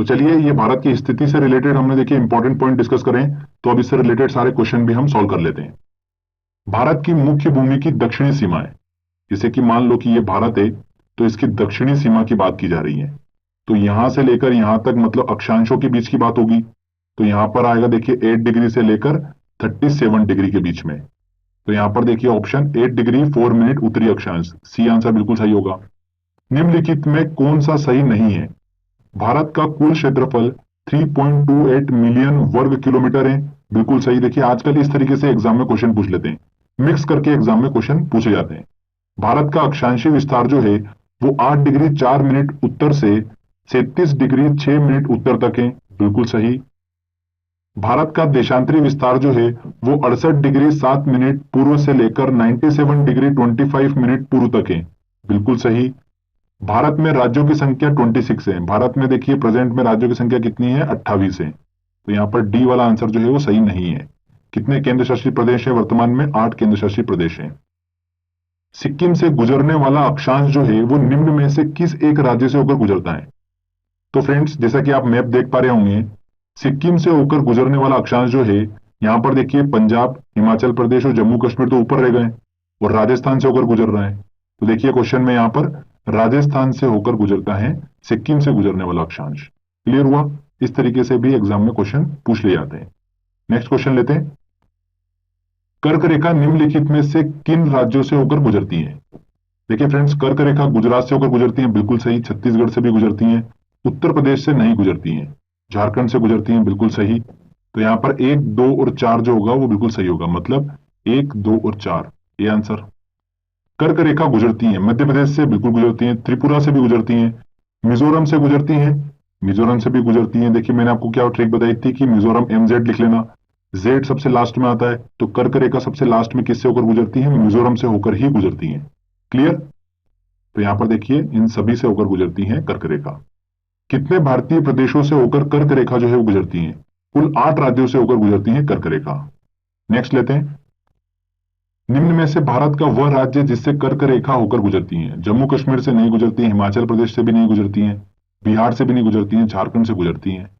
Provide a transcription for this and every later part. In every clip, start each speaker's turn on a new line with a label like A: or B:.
A: चलिए, ये भारत की स्थिति से रिलेटेड हमने देखिए इंपॉर्टेंट पॉइंट डिस्कस करें, तो अब इससे रिलेटेड सारे क्वेश्चन भी हम सॉल्व कर लेते हैं। भारत की मुख्य भूमि की दक्षिणी सीमा है, जैसे कि मान लो कि ये भारत है, तो इसकी दक्षिणी सीमा की बात की जा रही है। तो यहां से लेकर यहां तक मतलब अक्षांशों के बीच की बात होगी। तो यहां पर आएगा देखिए 8 डिग्री से लेकर 37 डिग्री के बीच में। तो यहां पर देखिए ऑप्शन 8 डिग्री 4 मिनट उत्तरी अक्षांश, सी आंसर बिल्कुल सही होगा। निम्नलिखित में कौन सा सही नहीं है? भारत का कुल क्षेत्रफल 3.28 मिलियन वर्ग किलोमीटर है, बिल्कुल सही। देखिए आजकल इस तरीके से एग्जाम में क्वेश्चन पूछ लेते हैं, मिक्स करके एग्जाम में क्वेश्चन पूछे जाते हैं। भारत का अक्षांशीय विस्तार जो है वो 8 डिग्री 4 मिनट उत्तर से 37 डिग्री 6 मिनट उत्तर तक है, बिल्कुल सही। भारत का देशांतरी विस्तार जो है वो 68 डिग्री 7 मिनट पूर्व से लेकर 97 डिग्री 25 मिनट पूर्व तक है, बिल्कुल सही। भारत में राज्यों की संख्या 26 है। भारत में देखिए प्रेजेंट में राज्यों की संख्या कितनी है? 28 है। तो यहाँ पर डी वाला आंसर जो है वो सही नहीं है। कितने केंद्र शासित प्रदेश है वर्तमान में? 8 केंद्र शासित प्रदेश हैं। सिक्किम से गुजरने वाला अक्षांश जो है वो निम्न में से किस एक राज्य से होकर गुजरता है? तो फ्रेंड्स, जैसा कि आप मैप देख पा रहे होंगे, सिक्किम से होकर गुजरने वाला अक्षांश जो है, यहाँ पर देखिए पंजाब, हिमाचल प्रदेश और जम्मू कश्मीर तो ऊपर रह गए और राजस्थान से होकर गुजर रहा है। तो देखिए क्वेश्चन में यहाँ पर राजस्थान से होकर गुजरता है सिक्किम से गुजरने वाला अक्षांश। क्लियर हुआ? इस तरीके से भी एग्जाम में क्वेश्चन पूछ लिए जाते हैं। नेक्स्ट क्वेश्चन लेते हैं। कर्क रेखा निम्नलिखित में से किन राज्यों से होकर गुजरती है? देखिए फ्रेंड्स, कर्क रेखा गुजरात से होकर गुजरती है, बिल्कुल सही। छत्तीसगढ़ से भी गुजरती है। उत्तर प्रदेश से नहीं गुजरती है, झारखंड से गुजरती है, बिल्कुल सही। तो यहाँ पर 1, 2 और 4 जो होगा वो बिल्कुल सही होगा, मतलब 1, 2 और 4 ये आंसर। कर्क रेखा गुजरती है मध्य प्रदेश से, बिल्कुल गुजरती है। त्रिपुरा से भी गुजरती है, मिजोरम से गुजरती है, मिजोरम से भी गुजरती है। देखिए मैंने आपको क्या ट्रिक बताई थी कि मिजोरम MZ लिख लेना, जेड सबसे लास्ट में आता है। तो कर्क रेखा सबसे लास्ट में किससे होकर गुजरती है? मिजोरम से होकर ही गुजरती है। क्लियर? तो यहां पर देखिए इन सभी से होकर गुजरती है कर्क रेखा। कितने भारतीय प्रदेशों से होकर कर्क रेखा जो है वो गुजरती है? कुल 8 राज्यों से होकर गुजरती है कर्क रेखा। नेक्स्ट लेते हैं। निम्न में से भारत का वह राज्य जिससे कर्क रेखा होकर गुजरती है? जम्मू कश्मीर से नहीं गुजरती है, हिमाचल प्रदेश से भी नहीं गुजरती है, बिहार से भी नहीं गुजरती है, झारखंड से गुजरती है।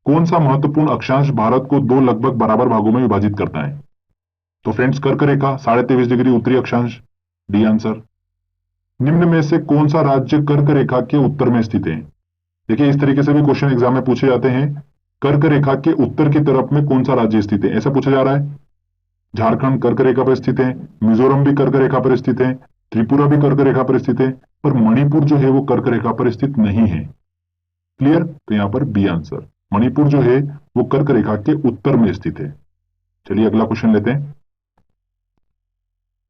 A: कौन सा महत्वपूर्ण अक्षांश भारत को 2 लगभग बराबर भागों में विभाजित करता है? तो फ्रेंड्स, कर्क रेखा 23.5 डिग्री उत्तरी अक्षांश, डी आंसर। निम्न में से कौन सा राज्य कर्क रेखा के उत्तर में स्थित है? देखिए इस तरीके से भी क्वेश्चन एग्जाम में पूछे जाते हैं। कर्क रेखा के उत्तर की तरफ में कौन सा राज्य स्थित है, ऐसा पूछा जा रहा है। झारखंड कर्क रेखा पर स्थित है, मिजोरम भी कर्क रेखा पर स्थित है, त्रिपुरा भी कर्क रेखा पर स्थित है, पर मणिपुर जो है वो कर्क रेखा पर स्थित नहीं है। क्लियर? तो यहां पर बी आंसर, मणिपुर जो है वो कर्क रेखा के उत्तर में स्थित है। चलिए अगला क्वेश्चन लेते हैं।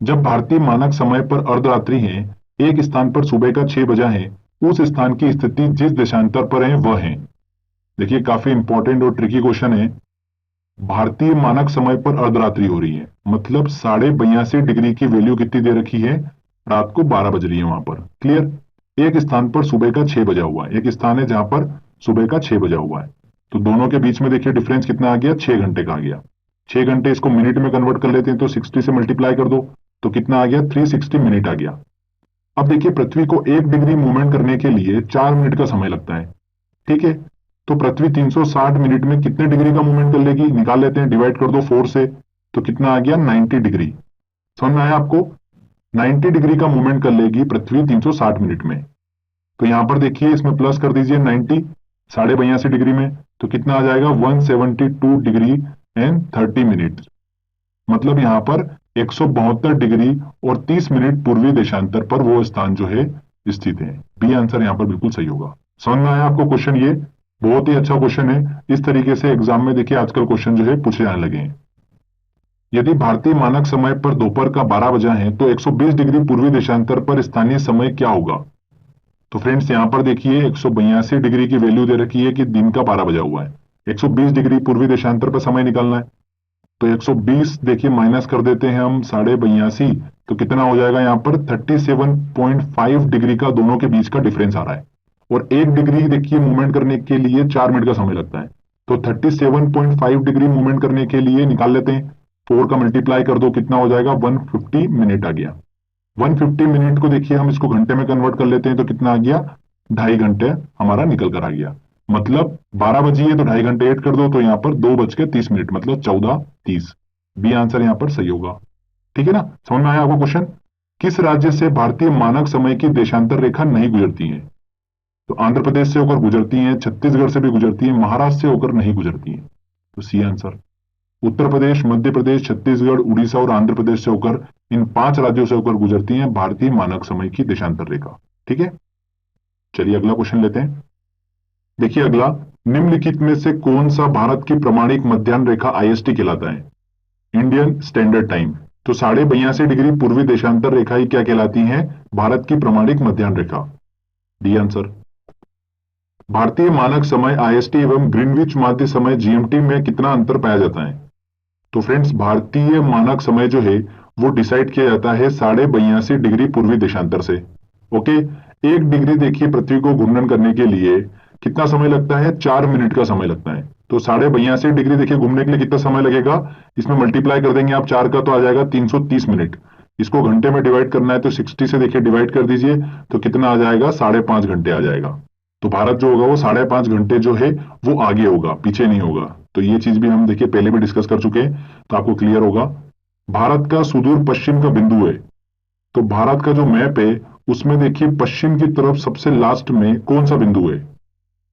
A: जब भारतीय मानक समय पर अर्धरात्रि है, एक स्थान पर सुबह का 6 बजा है, उस स्थान की स्थिति जिस देशांतर पर है वह है। देखिए काफी इंपॉर्टेंट और ट्रिकी क्वेश्चन है। भारतीय मानक समय पर अर्धरात्रि हो रही है, मतलब 82.5 डिग्री की वैल्यू कितनी दे रखी है? रात को 12 बज रही है वहां पर। क्लियर? एक स्थान पर सुबह का 6 बजा हुआ है, एक स्थान है जहां पर सुबह का 6 बजा हुआ है। तो दोनों के बीच में देखिए डिफरेंस कितना आ गया? 6 घंटे का आ गया। 6 घंटे इसको मिनट में कन्वर्ट कर लेते हैं, तो 60 से मल्टीप्लाई कर दो तो कितना आ गया? 360 मिनट आ गया। अब देखिए पृथ्वी को 1 डिग्री मूवमेंट करने के लिए 4 मिनट का समय लगता है, ठीक है। तो पृथ्वी 360 मिनट में कितने डिग्री का मूवमेंट कर लेगी? निकाल लेते हैं, डिवाइड कर दो 4 से, तो कितना आ गया? 90 डिग्री। समझ में आया आपको? 90 डिग्री का मूवमेंट कर लेगी पृथ्वी 360 मिनट में। तो यहां पर देखिए इसमें प्लस कर दीजिए 90 82.5 डिग्री में, तो कितना आ जाएगा? 172 डिग्री एंड 30 मिनट। मतलब यहां पर 172 डिग्री और 30 मिनट पूर्वी देशांतर पर वो स्थान जो है स्थित है। बी आंसर यहां पर बिल्कुल सही होगा। समझ में आया आपको क्वेश्चन? ये बहुत ही अच्छा क्वेश्चन है। इस तरीके से एग्जाम में देखिए आजकल क्वेश्चन जो है पूछे जाने लगे हैं। यदि भारतीय मानक समय पर दोपहर का 12 बजा है तो 120 डिग्री पूर्वी देशांतर पर स्थानीय समय क्या होगा? तो फ्रेंड्स यहां पर देखिए 182 डिग्री की वैल्यू दे रखी है कि दिन का 12 बजा हुआ है। 120 डिग्री पूर्वी देशांतर पर समय निकालना है, तो 120 देखिए माइनस कर देते हैं हम 82.5, तो कितना हो जाएगा? यहाँ पर 37.5 डिग्री का दोनों के बीच का डिफरेंस आ रहा है। और 1 डिग्री देखिए मूवमेंट करने के लिए 4 मिनट का समय लगता है, तो 37.5 डिग्री मूवमेंट करने के लिए निकाल लेते हैं, 4 का मल्टीप्लाई कर दो, कितना हो जाएगा? 150 मिनट आ गया। 150 मिनट को देखिए हम इसको घंटे में कन्वर्ट कर लेते हैं, तो कितना आ गया? 2.5 घंटे हमारा निकल कर आ गया। मतलब 12 बजी है तो 2.5 घंटे ऐड कर दो, तो यहाँ पर 2:30 मतलब 14:30। बी आंसर यहाँ पर सही होगा। ठीक है ना, समझ में आया आपको क्वेश्चन? किस राज्य से भारतीय मानक समय की देशांतर रेखा नहीं गुजरती है? तो आंध्र प्रदेश से होकर गुजरती हैं, छत्तीसगढ़ से भी गुजरती हैं, महाराष्ट्र से होकर नहीं गुजरती हैं। तो सी आंसर। उत्तर प्रदेश, मध्य प्रदेश, छत्तीसगढ़, उड़ीसा और आंध्र प्रदेश से होकर, इन 5 राज्यों से होकर गुजरती हैं भारतीय मानक समय की देशांतर रेखा। ठीक है, चलिए अगला क्वेश्चन लेते हैं। देखिए अगला, निम्नलिखित में से कौन सा भारत की प्रमाणिक मध्याह्न रेखा आईएसटी कहलाता है? Indian standard time. तो 82.5 डिग्री पूर्वी देशांतर रेखा ही क्या कहलाती है? भारत की प्रमाणिक मध्याह्न रेखा। D answer. भारतीय मानक समय आईएसटी एवं ग्रीनविच माध्य समय जीएमटी में कितना अंतर पाया जाता है? तो फ्रेंड्स, भारतीय मानक समय जो है वो डिसाइड किया जाता है 82.5 डिग्री पूर्वी देशांतर से। ओके, 1 डिग्री देखिए पृथ्वी को घूर्णन करने के लिए कितना समय लगता है? 4 मिनट का समय लगता है। तो 82.5 डिग्री देखिए घूमने के लिए कितना समय लगेगा? इसमें मल्टीप्लाई कर देंगे आप 4 का तो आ जाएगा 330 मिनट। इसको घंटे में डिवाइड करना है तो 60 से देखिए डिवाइड कर दीजिए, तो कितना आ जाएगा? 5.5 घंटे आ जाएगा। तो भारत जो होगा वो 5.5 घंटे जो है वो आगे होगा, पीछे नहीं होगा। तो ये चीज भी हम देखिए पहले भी डिस्कस कर चुके हैं, तो आपको क्लियर होगा। भारत का सुदूर पश्चिम का बिंदु है, तो भारत का जो मैप है उसमें देखिए पश्चिम की तरफ सबसे लास्ट में कौन सा बिंदु है?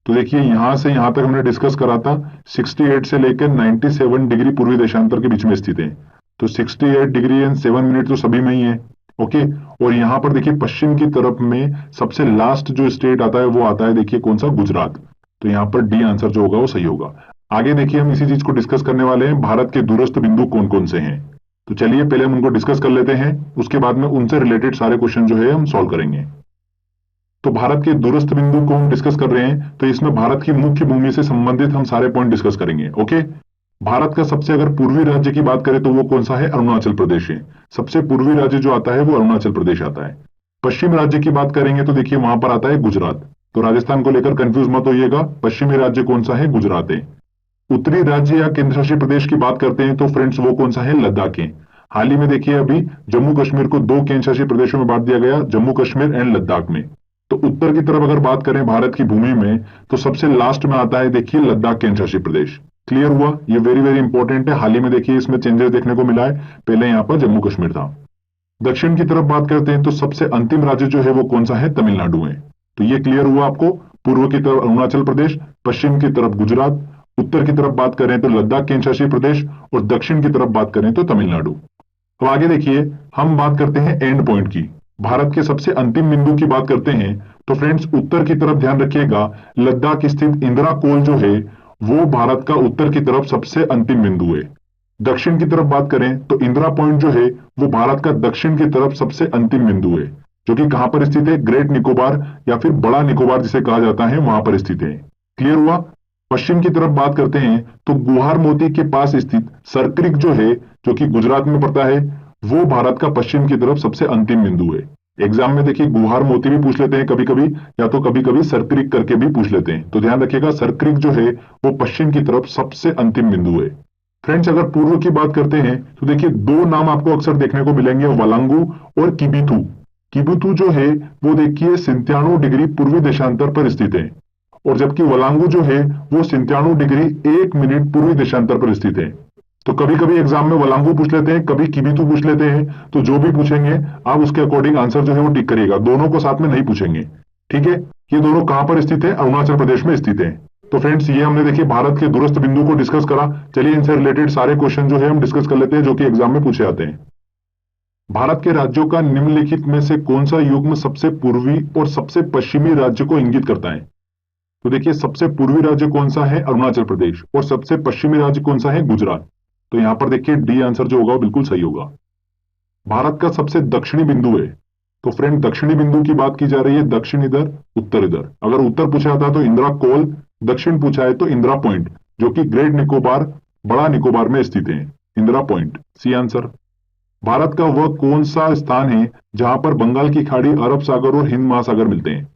A: तो देखिए यहां से यहां तक हमने डिस्कस करा था, 68 से लेकर 97 डिग्री पूर्वी देशांतर के बीच में स्थित है। तो 68 डिग्री एंड 7 मिनट तो सभी में ही है। ओके, और यहां पर देखिए पश्चिम की तरफ में सबसे लास्ट जो स्टेट आता है वो आता है देखिए कौन सा? गुजरात। तो यहाँ पर डी आंसर जो होगा वो सही होगा। आगे देखिए हम इसी चीज को डिस्कस करने वाले हैं, भारत के दूरस्थ बिंदु कौन कौन से हैं। तो चलिए पहले हम उनको डिस्कस कर लेते हैं, उसके बाद में उनसे रिलेटेड सारे क्वेश्चन जो है हम सॉल्व करेंगे। तो भारत के दूरस्थ बिंदु को हम डिस्कस कर रहे हैं, तो इसमें भारत की मुख्य भूमि से संबंधित हम सारे पॉइंट डिस्कस करेंगे। ओके, भारत का सबसे अगर पूर्वी राज्य की बात करें तो वो कौन सा है? अरुणाचल प्रदेश है। सबसे पूर्वी राज्य जो आता है वो अरुणाचल प्रदेश आता है। पश्चिम राज्य की बात करेंगे तो देखिए वहां पर आता है गुजरात। तो राजस्थान को लेकर कंफ्यूज मत होइएगा, पश्चिमी राज्य कौन सा है? गुजरात है। उत्तरी राज्य या केंद्र शासित प्रदेश की बात करते हैं तो फ्रेंड्स वो कौन सा है? लद्दाख है। हाल ही में देखिए अभी जम्मू कश्मीर को 2 केंद्र शासित प्रदेशों में बांट दिया गया, जम्मू कश्मीर एंड लद्दाख में। तो उत्तर की तरफ अगर बात करें भारत की भूमि में तो सबसे लास्ट में आता है देखिए लद्दाख केंद्र शासित प्रदेश। क्लियर हुआ? ये वेरी वेरी इंपॉर्टेंट है, हाल ही में देखिए इसमें चेंजेस देखने को मिला है, पहले यहाँ पर जम्मू कश्मीर था। दक्षिण की तरफ बात करते हैं तो सबसे अंतिम राज्य जो है वो कौन सा है? तमिलनाडु है। तो ये क्लियर हुआ आपको, पूर्व की तरफ अरुणाचल प्रदेश, पश्चिम की तरफ गुजरात, उत्तर की तरफ बात करें तो लद्दाख केंद्र शासित प्रदेश और दक्षिण की तरफ बात करें तो तमिलनाडु। तो आगे देखिए हम बात करते हैं एंड पॉइंट की, भारत के सबसे अंतिम बिंदु की बात करते हैं। तो फ्रेंड्स उत्तर की तरफ ध्यान रखिएगा, लद्दाख स्थित इंदिरा कोल जो है वो भारत का उत्तर की तरफ सबसे अंतिम बिंदु है। दक्षिण की तरफ बात करें तो इंदिरा पॉइंट जो है वो भारत का दक्षिण की तरफ सबसे अंतिम बिंदु है, जो कि कहां पर स्थित है? ग्रेट निकोबार या फिर बड़ा निकोबार जिसे कहा जाता है वहां पर स्थित है। क्लियर हुआ? पश्चिम की तरफ बात करते हैं तो गुहार मोती के पास स्थित सरक्रिक जो है, जो कि गुजरात में पड़ता है, वो भारत का पश्चिम की तरफ सबसे अंतिम बिंदु है। एग्जाम में देखिए गुहार मोती भी पूछ लेते हैं कभी कभी, या तो कभी कभी सरक्रिक करके भी पूछ लेते हैं, तो ध्यान रखिएगा सरक्रिक जो है वो पश्चिम की तरफ सबसे अंतिम बिंदु है। फ्रेंड्स अगर पूर्व की बात करते हैं तो देखिए 2 नाम आपको अक्सर देखने को मिलेंगे, वलांगू और किबिथू। किबिथू जो है वो देखिए 97 डिग्री पूर्वी देशांतर पर स्थित है, और जबकि वलांगू जो है वो 97 डिग्री 1 मिनट पूर्वी देशांतर पर स्थित है। तो कभी कभी एग्जाम में वलांगू पूछ लेते हैं, कभी किबिथू पूछ लेते हैं, तो जो भी पूछेंगे आप उसके अकॉर्डिंग आंसर जो है वो टिक करिएगा, दोनों को साथ में नहीं पूछेंगे। ठीक है, ये दोनों कहां पर स्थित है? अरुणाचल प्रदेश में स्थित है। तो फ्रेंड्स ये हमने देखिए भारत के दूरस्थ बिंदु को डिस्कस करा। चलिए इनसे रिलेटेड सारे क्वेश्चन जो है हम डिस्कस कर लेते हैं जो कि एग्जाम में पूछे जाते हैं। भारत के राज्यों का निम्नलिखित में से कौन सा युग्म सबसे पूर्वी और सबसे पश्चिमी राज्य को इंगित करता है? तो देखिए सबसे पूर्वी राज्य कौन सा है? अरुणाचल प्रदेश, और सबसे पश्चिमी राज्य कौन सा है? गुजरात। तो यहां पर देखिए डी आंसर जो होगा बिल्कुल सही होगा। भारत का सबसे दक्षिणी बिंदु है, तो फ्रेंड दक्षिणी बिंदु की बात की जा रही है, दक्षिण इधर उत्तर इधर। अगर उत्तर पूछा जाता तो इंदिरा कोल, दक्षिण पूछा है तो इंदिरा पॉइंट, जो कि ग्रेट निकोबार बड़ा निकोबार में स्थित है। Indira point C answer. Bharat का वह कौन सा स्थान है जहां पर बंगाल की खाड़ी, अरब सागर और हिंद महासागर मिलते हैं?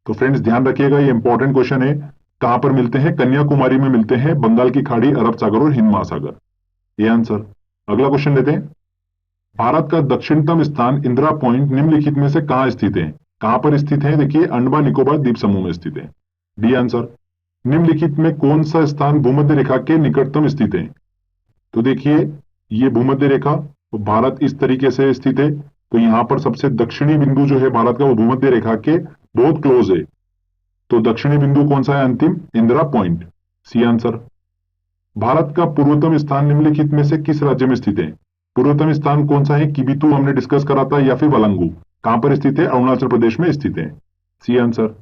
A: तो फ्रेंड्स ध्यान रखिएगा ये इंपॉर्टेंट क्वेश्चन है, कहां पर मिलते हैं? कन्याकुमारी में मिलते हैं बंगाल की खाड़ी, अरब सागर और हिंद महासागर। ये आंसर। अगला क्वेश्चन लेते हैं। भारत का दक्षिणतम स्थान इंदिरा पॉइंट निम्नलिखित में से कहां स्थित है? कहां पर स्थित है? देखिए अंडमान निकोबार द्वीप समूह में स्थित है। D answer. निम्नलिखित में कौन सा स्थान भूमध्य रेखा के निकटतम स्थित है? तो देखिए, ये भूमध्य रेखा, तो भारत इस तरीके से स्थित है, तो यहां पर सबसे दक्षिणी बिंदु जो है भारत का, वो भूमध्य रेखा के बहुत क्लोज है। तो दक्षिणी बिंदु कौन सा है? अंतिम Indira point, C answer. Bharat का पूर्वतम स्थान निम्नलिखित में से किस राज्य में स्थित है? पूर्वतम स्थान कौन सा है? किबिथु हमने डिस्कस करा था, या फिर वलंगू? कहां पर स्थित है? अरुणाचल प्रदेश में स्थित है, सी आंसर।